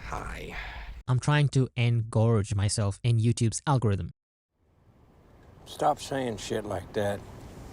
Hi. I'm trying to engorge myself in YouTube's algorithm. Stop saying shit like that.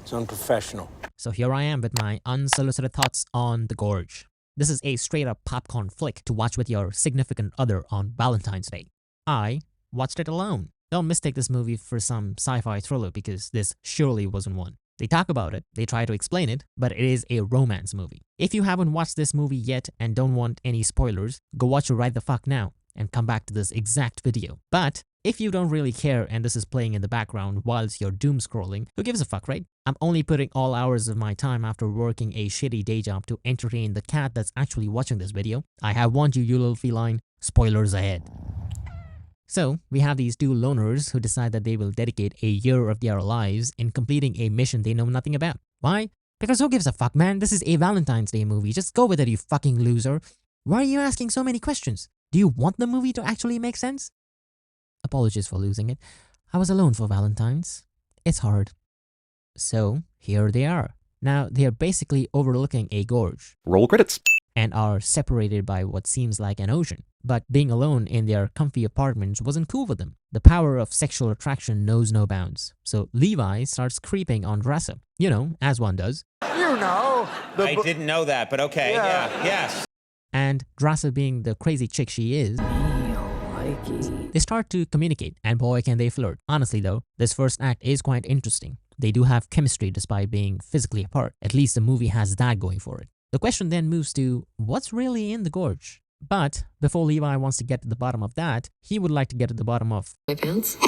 It's unprofessional. So here I am with my unsolicited thoughts on The Gorge. This is a straight up popcorn flick to watch with your significant other on Valentine's Day. I watched it alone. Don't mistake this movie for some sci-fi thriller because this surely wasn't one. They talk about it, they try to explain it, but it is a romance movie. If you haven't watched this movie yet and don't want any spoilers, go watch it right the fuck now and come back to this exact video. But if you don't really care and this is playing in the background whilst you're doom scrolling, who gives a fuck, right? I'm only putting all hours of my time after working a shitty day job to entertain the cat that's actually watching this video. I have warned you, you little feline. Spoilers ahead. So, we have these two loners who decide that they will dedicate a year of their lives in completing a mission they know nothing about. Why? Because who gives a fuck, man? This is a Valentine's Day movie. Just go with it, you fucking loser. Why are you asking so many questions? Do you want the movie to actually make sense? Apologies for losing it. I was alone for Valentine's. It's hard. So, here they are. Now, they are basically overlooking a gorge. Roll credits. And are separated by what seems like an ocean. But being alone in their comfy apartments wasn't cool with them. The power of sexual attraction knows no bounds. So Levi starts creeping on Dressa. You know, as one does. You know. I didn't know that, but okay, yeah, yes. And Dressa, being the crazy chick she is, they start to communicate, and boy can they flirt. Honestly though, this first act is quite interesting. They do have chemistry despite being physically apart. At least the movie has that going for it. The question then moves to, what's really in the gorge? But before Levi wants to get to the bottom of that, he would like to get to the bottom of my pants.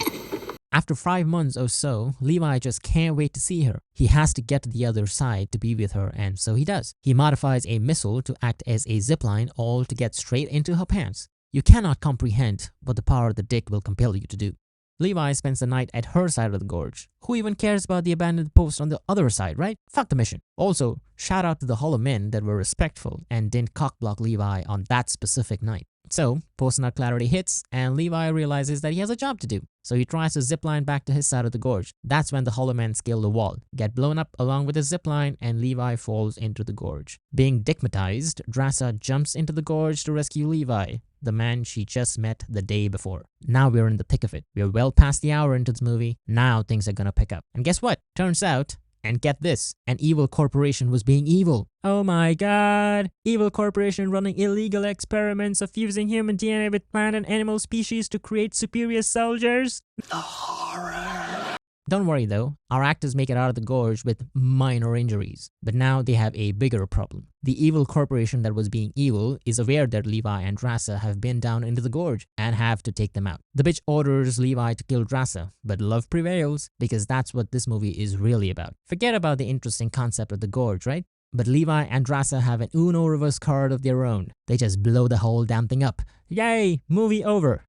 After 5 months or so, Levi just can't wait to see her. He has to get to the other side to be with her, and so he does. He modifies a missile to act as a zipline, all to get straight into her pants. You cannot comprehend what the power of the dick will compel you to do. Levi spends the night at her side of the gorge. Who even cares about the abandoned post on the other side, right? Fuck the mission. Also, shout out to the hollow men that were respectful and didn't cockblock Levi on that specific night. So, post-nut clarity hits, and Levi realizes that he has a job to do. So he tries to zipline back to his side of the gorge. That's when the hollow men scale the wall, get blown up along with his zipline, and Levi falls into the gorge. Being digmatized, Dressa jumps into the gorge to rescue Levi, the man she just met the day before. Now we're in the thick of it. We're well past the hour into this movie. Now things are gonna pick up. And guess what? Turns out, and get this, an evil corporation was being evil. Oh my god! Evil corporation running illegal experiments of fusing human DNA with plant and animal species to create superior soldiers? The horror. Don't worry though, our actors make it out of the gorge with minor injuries. But now they have a bigger problem. The evil corporation that was being evil is aware that Levi and Dressa have been down into the gorge and have to take them out. The bitch orders Levi to kill Dressa, but love prevails because that's what this movie is really about. Forget about the interesting concept of the gorge, right? But Levi and Dressa have an Uno reverse card of their own. They just blow the whole damn thing up. Yay! Movie over!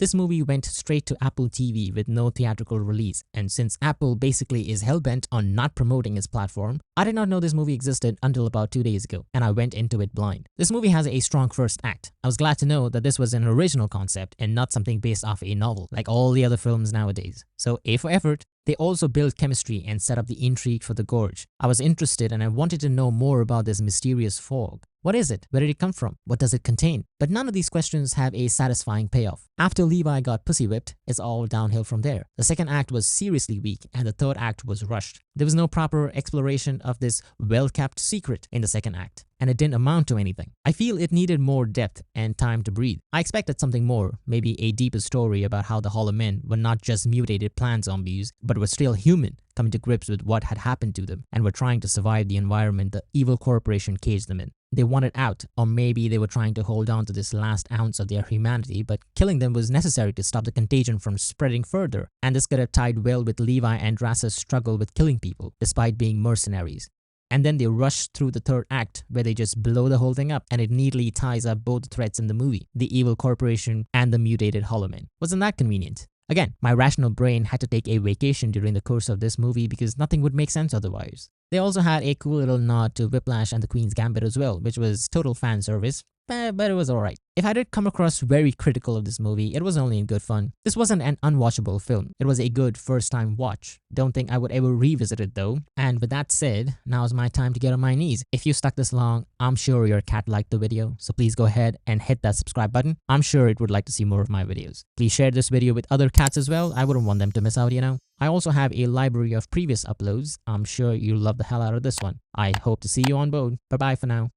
This movie went straight to Apple TV with no theatrical release, and since Apple basically is hellbent on not promoting its platform, I did not know this movie existed until about 2 days ago, and I went into it blind. This movie has a strong first act. I was glad to know that this was an original concept and not something based off a novel, like all the other films nowadays. So A for effort. They also built chemistry and set up the intrigue for the gorge. I was interested and I wanted to know more about this mysterious fog. What is it? Where did it come from? What does it contain? But none of these questions have a satisfying payoff. After Levi got pussy whipped, it's all downhill from there. The second act was seriously weak and the third act was rushed. There was no proper exploration of this well-kept secret in the second act, and it didn't amount to anything. I feel it needed more depth and time to breathe. I expected something more, maybe a deeper story about how the hollow men were not just mutated plant zombies, but were still human, coming to grips with what had happened to them, and were trying to survive the environment the evil corporation caged them in. They wanted out, or maybe they were trying to hold on to this last ounce of their humanity, but killing them was necessary to stop the contagion from spreading further, and this could have tied well with Levi and Dressa's struggle with killing people, despite being mercenaries. And then they rush through the third act, where they just blow the whole thing up, and it neatly ties up both threads in the movie, the evil corporation and the mutated hollow men. Wasn't that convenient? Again, my rational brain had to take a vacation during the course of this movie because nothing would make sense otherwise. They also had a cool little nod to Whiplash and the Queen's Gambit as well, which was total fan service. but it was alright. If I did come across very critical of this movie, it was only in good fun. This wasn't an unwatchable film. It was a good first time watch. Don't think I would ever revisit it though. And with that said, now's my time to get on my knees. If you stuck this long, I'm sure your cat liked the video, so please go ahead and hit that subscribe button. I'm sure it would like to see more of my videos. Please share this video with other cats as well. I wouldn't want them to miss out, you know. I also have a library of previous uploads. I'm sure you'll love the hell out of this one. I hope to see you on board. Bye bye for now.